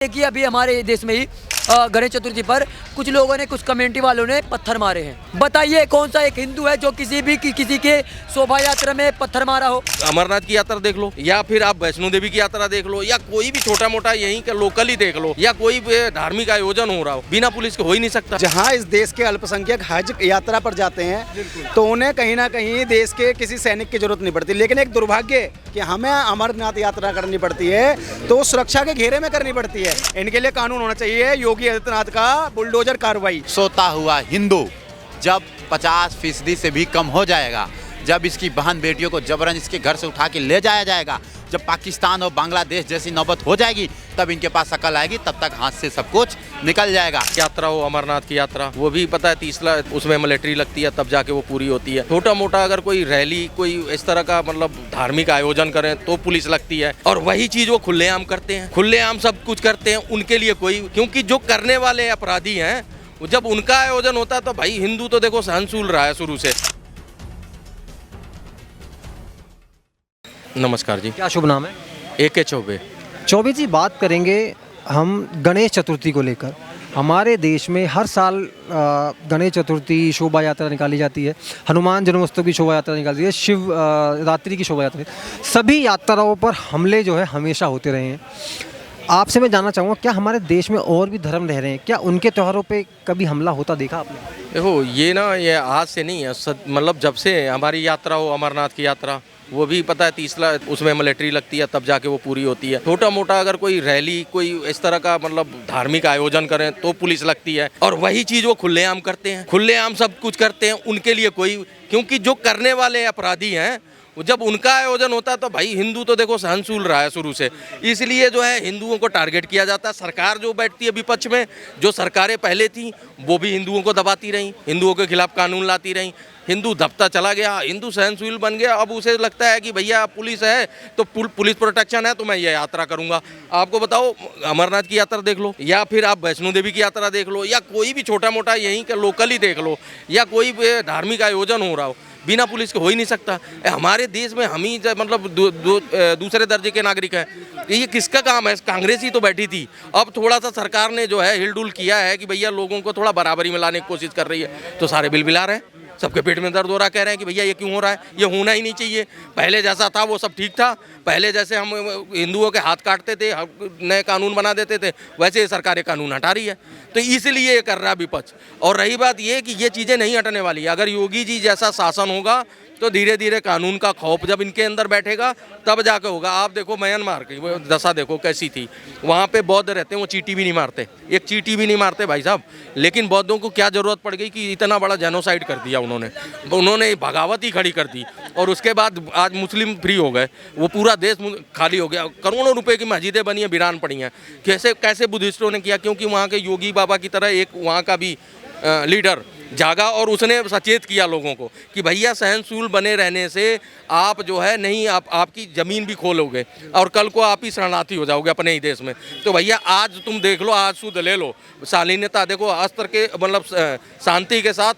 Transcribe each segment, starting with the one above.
देखिए अभी हमारे देश में ही गणेश चतुर्थी पर कुछ लोगों ने, कुछ कम्युनिटी वालों ने पत्थर मारे हैं। बताइए कौन सा एक हिंदू है जो किसी के शोभा यात्रा में पत्थर मारा हो? अमरनाथ की यात्रा देख लो, या फिर आप वैष्णो देवी की यात्रा देख लो, या कोई भी छोटा मोटा यहीं का लोकल ही देख लो, या कोई धार्मिक आयोजन हो रहा हो, बिना पुलिस के हो ही नहीं सकता। जहाँ इस देश के अल्पसंख्यक हज यात्रा पर जाते हैं तो उन्हें कहीं ना कहीं देश के किसी सैनिक की जरूरत नहीं पड़ती, लेकिन एक दुर्भाग्य कि हमें अमरनाथ यात्रा करनी पड़ती है तो सुरक्षा के घेरे में करनी पड़ती है। इनके लिए कानून होना चाहिए, योगी आदित्यनाथ का बुलडोजर कार्रवाई। सोता हुआ हिंदू जब 50% से भी कम हो जाएगा, जब इसकी बहन बेटियों को जबरन इसके घर से उठा के ले जाया जाएगा, जब पाकिस्तान और बांग्लादेश जैसी नौबत हो जाएगी, तब इनके पास अकल आएगी, तब तक हाथ से सब कुछ निकल जाएगा। यात्रा हो अमरनाथ की यात्रा, वो भी पता है 30 लाख उसमें मिलिट्री लगती है, तब जाके वो पूरी होती है। छोटा मोटा अगर कोई रैली, कोई इस तरह का मतलब धार्मिक आयोजन करें तो पुलिस लगती है, और वही चीज वो खुलेआम करते हैं, खुलेआम सब कुछ करते हैं। उनके लिए कोई, क्योंकि जो करने वाले अपराधी हैं, जब उनका आयोजन होता है तो भाई हिंदू तो देखो सहनशील रहा है शुरू से। नमस्कार जी, क्या शुभ नाम है? AK चौबे। चौबे जी, बात करेंगे हम गणेश चतुर्थी को लेकर। हमारे देश में हर साल गणेश चतुर्थी शोभा यात्रा निकाली जाती है, हनुमान जन्मोत्सव की शोभा यात्रा निकाली है, शिव रात्रि की शोभा यात्रा, सभी यात्राओं पर हमले जो है हमेशा होते रहे हैं। आपसे मैं जानना चाहूँगा, क्या हमारे देश में और भी धर्म रह रहे हैं, क्या उनके त्योहारों पे कभी हमला होता देखा आपने? देखो ये आज से नहीं है, मतलब जब से हमारी यात्रा हो अमरनाथ की यात्रा, वो भी पता है 30 लाख उसमें मिलिट्री लगती है, तब जाके वो पूरी होती है। छोटा मोटा अगर कोई रैली, कोई इस तरह का मतलब धार्मिक आयोजन करें तो पुलिस लगती है, और वही चीज वो खुलेआम करते हैं, खुलेआम सब कुछ करते हैं। उनके लिए कोई, क्योंकि जो करने वाले अपराधी हैं, जब उनका आयोजन होता है तो भाई हिंदू तो देखो सहनशील रहा है शुरू से, इसलिए जो है हिंदुओं को टारगेट किया जाता है। सरकार जो बैठती है विपक्ष में, जो सरकारें पहले थी वो भी हिंदुओं को दबाती रहीं, हिंदुओं के खिलाफ कानून लाती रहीं। हिंदू दबता चला गया, हिंदू सहनशील बन गया। अब उसे लगता है कि भैया पुलिस है तो पुलिस प्रोटेक्शन है तो मैं ये यात्रा करूंगा। आपको बताओ, अमरनाथ की यात्रा देख लो, या फिर आप वैष्णो देवी की यात्रा देख लो, या कोई भी छोटा मोटा यहीं का लोकल ही देख लो, या कोई धार्मिक आयोजन हो रहा हो, बिना पुलिस के हो ही नहीं सकता। हमारे देश में हम ही मतलब दूसरे दर्जे के नागरिक हैं। ये किसका काम है? कांग्रेस ही तो बैठी थी। अब थोड़ा सा सरकार ने जो है हिलडुल किया है कि भैया लोगों को थोड़ा बराबरी में लाने की कोशिश कर रही है, तो सारे बिलबिला रहे हैं, सबके पेट में दर्द हो रहा, कह रहे हैं कि भैया ये क्यों हो रहा है, ये होना ही नहीं चाहिए। पहले जैसा था वो सब ठीक था, पहले जैसे हम हिंदुओं के हाथ काटते थे, नए कानून बना देते थे, वैसे सरकार ये कानून हटा रही है, तो इसलिए ये कर रहा है विपक्ष। और रही बात ये कि ये चीज़ें नहीं हटने वाली। अगर योगी जी जैसा शासन होगा तो धीरे धीरे कानून का खौफ जब इनके अंदर बैठेगा तब जाके होगा। आप देखो म्यांमार की वो दशा देखो कैसी थी, वहाँ पे बौद्ध रहते हैं, वो चींटी भी नहीं मारते, एक चींटी भी नहीं मारते भाई साहब, लेकिन बौद्धों को क्या ज़रूरत पड़ गई कि इतना बड़ा जेनोसाइड कर दिया उन्होंने बगावत ही खड़ी कर दी, और उसके बाद आज मुस्लिम फ्री हो गए, वो पूरा देश खाली हो गया, करोड़ों रुपए की मस्जिदें बनी हैं, वीरान पड़ी हैं। कैसे बुद्धिस्टों ने किया? क्योंकि वहाँ के योगी बाबा की तरह एक वहाँ का भी लीडर जागा और उसने सचेत किया लोगों को कि भैया सहनशील बने रहने से आप जो है नहीं, आपकी ज़मीन भी खोलोगे और कल को आप ही शरणार्थी हो जाओगे अपने ही देश में। तो भैया आज तुम देख लो, आज शुद्ध ले लो, शालीनता देखो, अस्त्र के मतलब शांति के साथ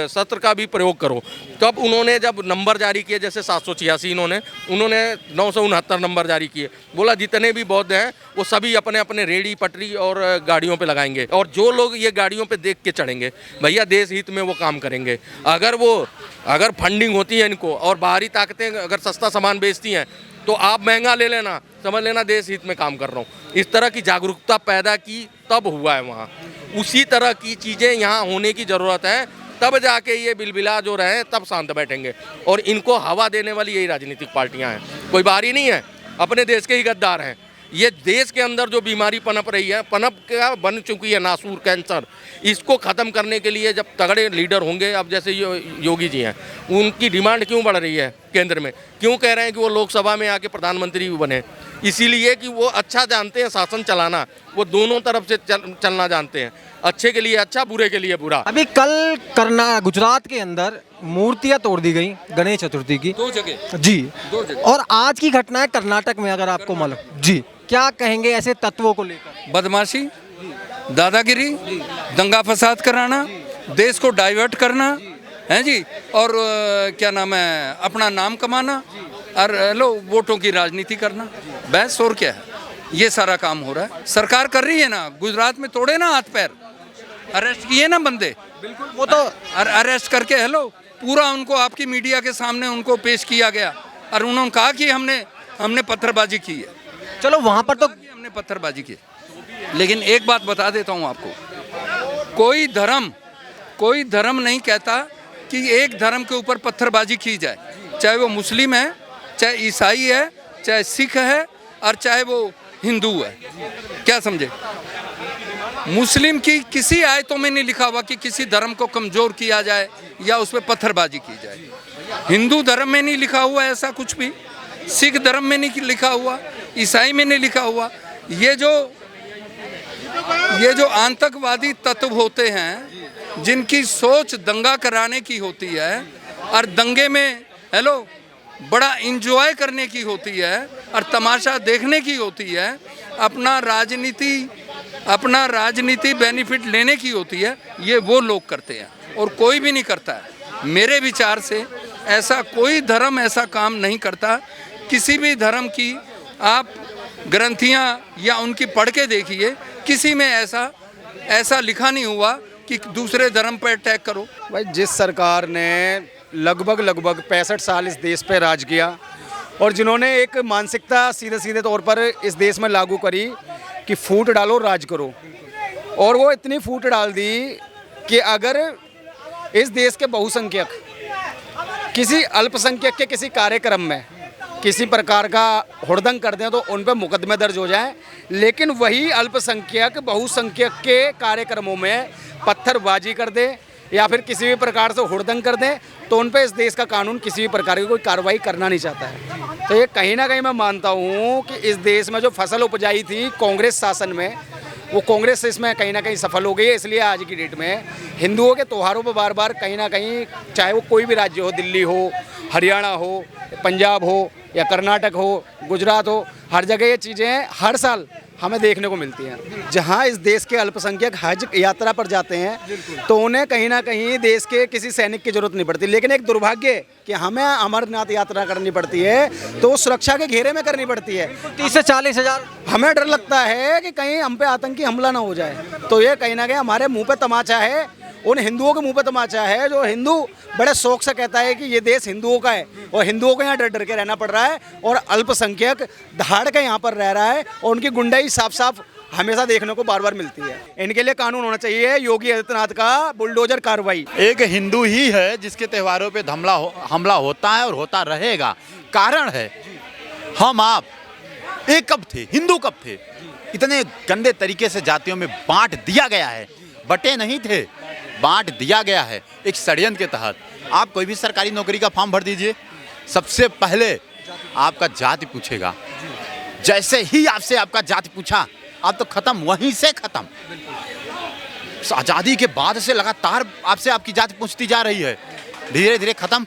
शस्त्र का भी प्रयोग करो। तब उन्होंने जब नंबर जारी किए, जैसे 786 उन्होंने 969 नंबर जारी किए, बोला जितने भी बौद्ध हैं वो सभी अपने अपने रेडी पटरी और गाड़ियों पे लगाएंगे, और जो लोग ये गाड़ियों पे देख के चढ़ेंगे भैया देश हित में वो काम करेंगे। अगर फंडिंग होती है इनको और बाहरी ताकतें अगर सस्ता सामान बेचती हैं तो आप महंगा ले लेना, समझ लेना देश हित में काम कर रहा हूँ। इस तरह की जागरूकता पैदा की तब हुआ है वहाँ, उसी तरह की चीज़ें यहाँ होने की ज़रूरत है, तब जाके ये बिलबिला जो रहे तब शांत बैठेंगे। और इनको हवा देने वाली यही राजनीतिक पार्टियाँ हैं, कोई बाहरी नहीं है, अपने देश के ही गद्दार हैं। ये देश के अंदर जो बीमारी पनप रही है, क्या बन चुकी है नासूर कैंसर, इसको ख़त्म करने के लिए जब तगड़े लीडर होंगे, अब जैसे योगी जी हैं, उनकी डिमांड क्यों बढ़ रही है केंद्र में, क्यों कह रहे हैं कि वो लोकसभा में आके प्रधानमंत्री भी बने? इसीलिए कि वो अच्छा जानते हैं शासन चलाना, वो दोनों तरफ से चलना जानते हैं, अच्छे के लिए अच्छा, बुरे के लिए बुरा। अभी कल गुजरात के अंदर मूर्तियां तोड़ दी गई गणेश चतुर्थी की 2 जगह जी, 2 जगह। और आज की घटना है कर्नाटक में, अगर आपको मालूम जी, क्या कहेंगे ऐसे तत्वों को लेकर? बदमाशी, दादागिरी, दंगा फसाद कराना, देश को डाइवर्ट करना है जी, और क्या नाम है, अपना नाम कमाना, और लो वोटों की राजनीति करना, बस और क्या है। ये सारा काम हो रहा है। सरकार कर रही है ना, गुजरात में तोड़े ना हाथ पैर, अरेस्ट किए ना बंदे, बिल्कुल वो तो अरेस्ट करके हेलो पूरा उनको आपकी मीडिया के सामने उनको पेश किया गया और उन्होंने कहा कि हमने पत्थरबाजी की है। चलो वहाँ पर तो हमने पत्थरबाजी की, लेकिन एक बात बता देता हूँ आपको, कोई धर्म नहीं कहता कि एक धर्म के ऊपर पत्थरबाजी की जाए, चाहे वो मुस्लिम है, चाहे ईसाई है, चाहे सिख है और चाहे वो हिंदू है। क्या समझे? मुस्लिम की किसी आयतों में नहीं लिखा हुआ कि किसी धर्म को कमज़ोर किया जाए या उस पर पत्थरबाजी की जाए। हिंदू धर्म में नहीं लिखा हुआ ऐसा कुछ भी, सिख धर्म में नहीं लिखा हुआ, ईसाई में नहीं लिखा हुआ। ये जो आतंकवादी तत्व होते हैं जिनकी सोच दंगा कराने की होती है और दंगे में हेलो बड़ा इंजॉय करने की होती है और तमाशा देखने की होती है, अपना राजनीति बेनिफिट लेने की होती है, ये वो लोग करते हैं और कोई भी नहीं करता है। मेरे विचार से ऐसा कोई धर्म ऐसा काम नहीं करता। किसी भी धर्म की आप ग्रंथियाँ या उनकी पढ़ के देखिए, किसी में ऐसा लिखा नहीं हुआ कि दूसरे धर्म पर अटैक करो। भाई जिस सरकार ने लगभग 65 साल इस देश पे राज किया और जिन्होंने एक मानसिकता सीधे तौर पर इस देश में लागू करी कि फूट डालो राज करो, और वो इतनी फूट डाल दी कि अगर इस देश के बहुसंख्यक किसी अल्पसंख्यक के किसी कार्यक्रम में किसी प्रकार का हुड़दंग कर दें तो उन पर मुकदमे दर्ज हो जाएं, लेकिन वही अल्पसंख्यक बहुसंख्यक के कार्यक्रमों में पत्थरबाजी कर दे या फिर किसी भी प्रकार से हुड़दंग कर दें तो उन पर इस देश का कानून किसी भी प्रकार की कोई कार्रवाई करना नहीं चाहता है। तो ये कहीं ना कहीं मैं मानता हूँ कि इस देश में जो फसल उपजाई थी कांग्रेस शासन में, वो कांग्रेस इसमें कहीं ना कहीं सफल हो गई है। इसलिए आज की डेट में हिंदुओं के त्योहारों पर बार बार कहीं ना कहीं, चाहे वो कोई भी राज्य हो, दिल्ली हो, हरियाणा हो, पंजाब हो या कर्नाटक हो, गुजरात हो, हर जगह ये चीज़ें हर साल हमें देखने को मिलती हैं। जहाँ इस देश के अल्पसंख्यक हज यात्रा पर जाते हैं तो उन्हें कहीं ना कहीं देश के किसी सैनिक की जरूरत नहीं पड़ती, लेकिन एक दुर्भाग्य कि हमें अमरनाथ यात्रा करनी पड़ती है तो सुरक्षा के घेरे में करनी पड़ती है। 30 से 40 हज़ार हमें डर लगता है कि कहीं हम पे आतंकी हमला ना हो जाए। तो ये कहीं ना कहीं हमारे मुंह पे तमाचा है, उन हिंदुओं के मुंह पे तमाचा है जो हिंदू बड़े शौक से कहता है कि ये देश हिंदुओं का है, और हिंदुओं को यहाँ डर डर के रहना पड़ रहा है और अल्पसंख्यक दहाड़ के यहाँ पर रह रहा है और उनकी गुंडाई साफ साफ हमेशा देखने को बार बार मिलती है। इनके लिए कानून होना चाहिए, योगी आदित्यनाथ का बुलडोजर कार्रवाई। एक हिंदू ही है जिसके त्योहारों पे हमला होता है और होता रहेगा। कारण है हम आप एक कब थे, हिंदू कब थे? इतने गंदे तरीके से जातियों में बांट दिया गया है, बटे नहीं थे, बांट दिया गया है एक षड्यंत्र के तहत। आप कोई भी सरकारी नौकरी का फॉर्म भर दीजिए, सबसे पहले आपका जाति पूछेगा। जैसे ही आपसे आपका जाति पूछा, आप तो खत्म, वहीं से खत्म। आज़ादी के बाद से लगातार आपसे आपकी जाति पूछती जा रही है, धीरे धीरे खत्म,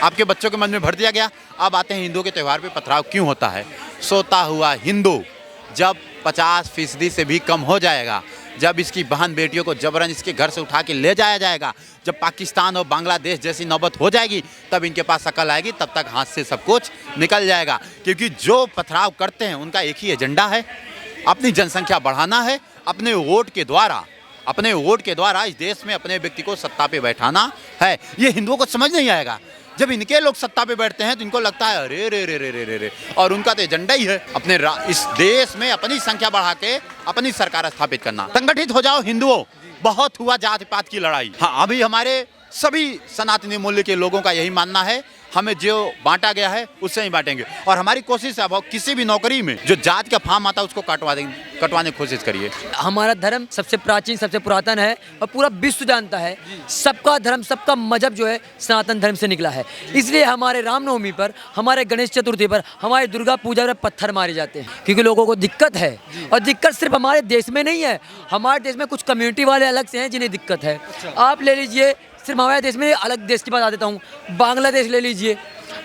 आपके बच्चों के मन में भर दिया गया। अब आते हैं हिंदुओं के त्यौहार पे पथराव क्यों होता है। सोता हुआ हिंदू जब 50% से भी कम हो जाएगा, जब इसकी बहन बेटियों को जबरन इसके घर से उठा के ले जाया जाएगा, जब पाकिस्तान और बांग्लादेश जैसी नौबत हो जाएगी, तब इनके पास अकल आएगी, तब तक हाथ से सब कुछ निकल जाएगा। क्योंकि जो पथराव करते हैं उनका एक ही एजेंडा है, अपनी जनसंख्या बढ़ाना है, अपने वोट के द्वारा इस देश में अपने व्यक्ति को सत्ता पे बैठाना है। ये हिंदुओं को समझ नहीं आएगा। जब इनके लोग सत्ता पे बैठते हैं तो इनको लगता है अरे रे रे रे रे रे रे, और उनका तो एजेंडा ही है अपने इस देश में अपनी संख्या बढ़ा के अपनी सरकार स्थापित करना। संगठित हो जाओ हिंदुओं, बहुत हुआ जाति पात की लड़ाई। हाँ, अभी हमारे सभी सनातनी मूल्य के लोगों का यही मानना है, हमें जो बांटा गया है उससे ही बांटेंगे। और हमारी कोशिश है अब किसी भी नौकरी में जो जात का फार्म आता है उसको कटवाने की कोशिश करिए। हमारा धर्म सबसे प्राचीन, सबसे पुरातन है और पूरा विश्व जानता है। सबका धर्म, सबका मजहब जो है सनातन धर्म से निकला है। इसलिए हमारे रामनवमी पर, हमारे गणेश चतुर्थी पर, हमारे दुर्गा पूजा पर पत्थर मारे जाते हैं, क्योंकि लोगों को दिक्कत है। और दिक्कत सिर्फ हमारे देश में नहीं है, हमारे देश में कुछ कम्युनिटी वाले अलग से हैं जिन्हें दिक्कत है। आप ले लीजिए, सिर्फ हमारे देश में, अलग देश की बात आ देता हूँ, बांग्लादेश ले लीजिए,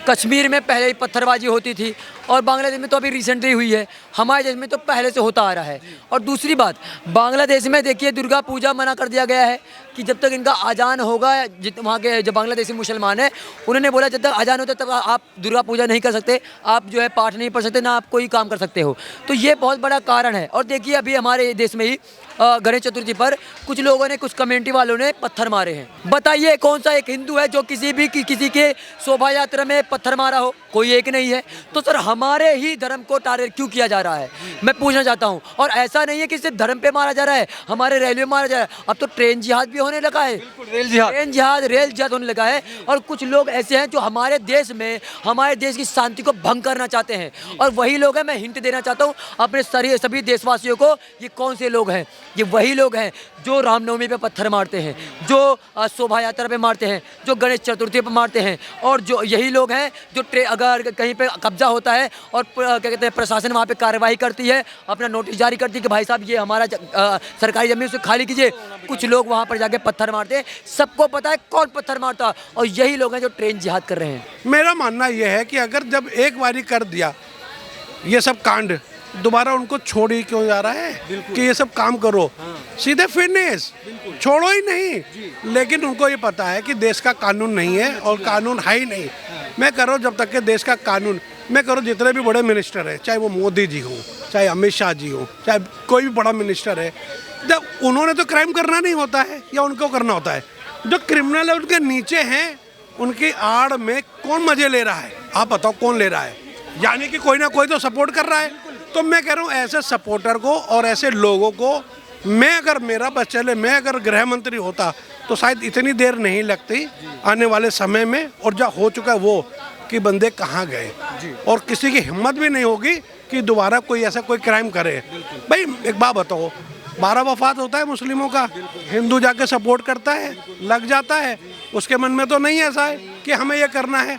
कश्मीर में पहले ही पत्थरबाजी होती थी और बांग्लादेश में तो अभी रिसेंटली हुई है, हमारे देश में तो पहले से होता आ रहा है। और दूसरी बात, बांग्लादेश में देखिए दुर्गा पूजा मना कर दिया गया है कि जब तक इनका अजान होगा, वहाँ के जो बांग्लादेशी मुसलमान हैं उन्होंने बोला जब तक अजान होता तब आप दुर्गा पूजा नहीं कर सकते, आप जो है पाठ नहीं पढ़ सकते, ना आप कोई काम कर सकते हो। तो ये बहुत बड़ा कारण है। और देखिए अभी हमारे देश में ही गणेश चतुर्थी पर कुछ लोगों ने, कुछ कम्युनिटी वालों ने पत्थर मारे हैं। बताइए कौन सा एक हिंदू है जो किसी के शोभा यात्रा में पत्थर मारा हो? कोई एक नहीं है। तो सर हमारे ही धर्म को टारगेट क्यों किया जा रहा है, मैं पूछना चाहता हूँ। और ऐसा नहीं है कि सिर्फ धर्म पे मारा जा रहा है, हमारे रेलवे में मारा जा रहा है, अब तो ट्रेन जिहाद भी होने लगा है। रेल जिहाद होने लगा है। और कुछ लोग ऐसे हैं जो हमारे देश में, हमारे देश की शांति को भंग करना चाहते हैं। और वही लोग हैं, मैं हिंट देना चाहता हूँ अपने सभी देशवासियों को, ये कौन से लोग हैं? ये वही लोग हैं जो रामनवमी पे पत्थर मारते हैं, जो शोभा यात्रा पे मारते हैं, जो गणेश चतुर्थी पे मारते हैं। और जो यही लोग हैं जो अगर कहीं पे कब्जा होता है और क्या कहते हैं प्रशासन वहाँ पे कार्रवाई करती है, अपना नोटिस जारी करती है कि भाई साहब ये हमारा सरकारी जमीन से खाली कीजिए, कुछ लोग वहाँ पर जाके पत्थर मारते हैं। सबको पता है कौन पत्थर मारता है, और यही लोग हैं जो ट्रेन जिहाद कर रहे हैं। मेरा मानना यह है कि अगर जब एक बारी कर दिया ये सब कांड, दोबारा उनको छोड़ ही क्यों जा रहा है कि ये सब काम करो, सीधे फिनिश, छोड़ो ही नहीं। लेकिन उनको ये पता है कि देश का कानून नहीं है और कानून है ही नहीं। मैं कह रहा हूँ जब तक के देश का कानून, मैं कह रहा हूँ जितने भी बड़े मिनिस्टर हैं, चाहे वो मोदी जी हों, चाहे अमित शाह जी हों, चाहे कोई भी बड़ा मिनिस्टर है, जब उन्होंने तो क्राइम करना नहीं होता है या उनको करना होता है, जो क्रिमिनल है उनके नीचे हैं, उनकी आड़ में कौन मजे ले रहा है? आप बताओ कौन ले रहा है? यानी कि कोई ना कोई तो सपोर्ट कर रहा है। तो मैं कह रहा हूँ ऐसे सपोर्टर को और ऐसे लोगों को, मैं अगर मेरा बस चले, मैं अगर गृह मंत्री होता तो शायद इतनी देर नहीं लगती आने वाले समय में। और जो हो चुका है वो कि बंदे कहाँ गए, और किसी की हिम्मत भी नहीं होगी कि दोबारा कोई ऐसा कोई क्राइम करे। भाई एक बात बताओ, 12 वफात होता है मुस्लिमों का, हिंदू जाके सपोर्ट करता है, लग जाता है, उसके मन में तो नहीं ऐसा है कि हमें ये करना है।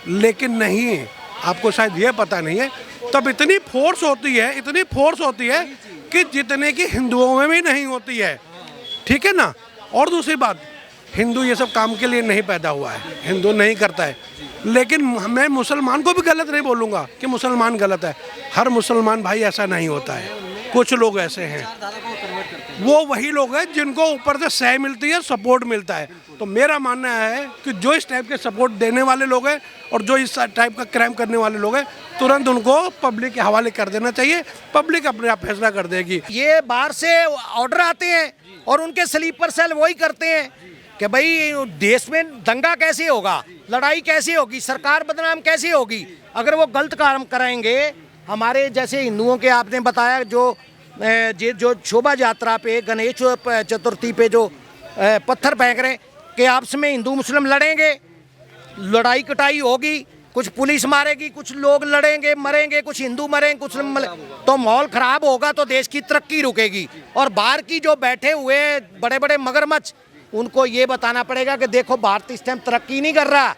लेकिन नहीं, आपको शायद ये पता नहीं है, तब इतनी फोर्स होती है कि जितने की हिंदुओं में भी नहीं होती है। ठीक है ना? और दूसरी बात, हिंदू ये सब काम के लिए नहीं पैदा हुआ है, हिंदू नहीं करता है। लेकिन मैं मुसलमान को भी गलत नहीं बोलूँगा कि मुसलमान गलत है। हर मुसलमान भाई ऐसा नहीं होता है, कुछ लोग ऐसे हैं, वो वही लोग हैं जिनको ऊपर से सह मिलती है, सपोर्ट मिलता है। तो मेरा मानना है कि जो इस टाइप के सपोर्ट देने वाले लोग हैं और जो इस टाइप का क्राइम करने वाले लोग हैं, तुरंत उनको पब्लिक के हवाले कर देना चाहिए। पब्लिक अपने आप फैसला कर देगी। ये बाहर से ऑर्डर आते हैं और उनके स्लीपर सेल वही करते हैं कि भाई देश में दंगा कैसे होगा, लड़ाई कैसे होगी, सरकार बदनाम कैसे होगी अगर वो गलत काम कराएंगे। हमारे जैसे हिंदुओं के आपने बताया जो शोभा यात्रा पे, गणेश चतुर्थी पे जो पत्थर फेंक रहे हैं कि आपस में हिंदू मुस्लिम लड़ेंगे, लड़ाई कटाई होगी, कुछ पुलिस मारेगी, कुछ लोग लड़ेंगे मरेंगे, कुछ हिंदू मरेंगे, कुछ तो माहौल खराब होगा, तो देश की तरक्की रुकेगी। और बाहर की जो बैठे हुए बड़े बड़े मगरमच्छ, उनको ये बताना पड़ेगा कि देखो भारत इस टाइम तरक्की नहीं कर रहा,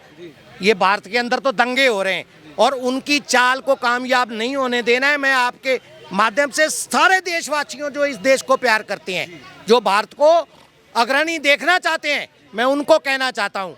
ये भारत के अंदर तो दंगे हो रहे हैं, और उनकी चाल को कामयाब नहीं होने देना है। मैं आपके माध्यम से सारे देशवासियों जो इस देश को प्यार करते हैं, जो भारत को अग्रणी देखना चाहते हैं, मैं उनको कहना चाहता हूं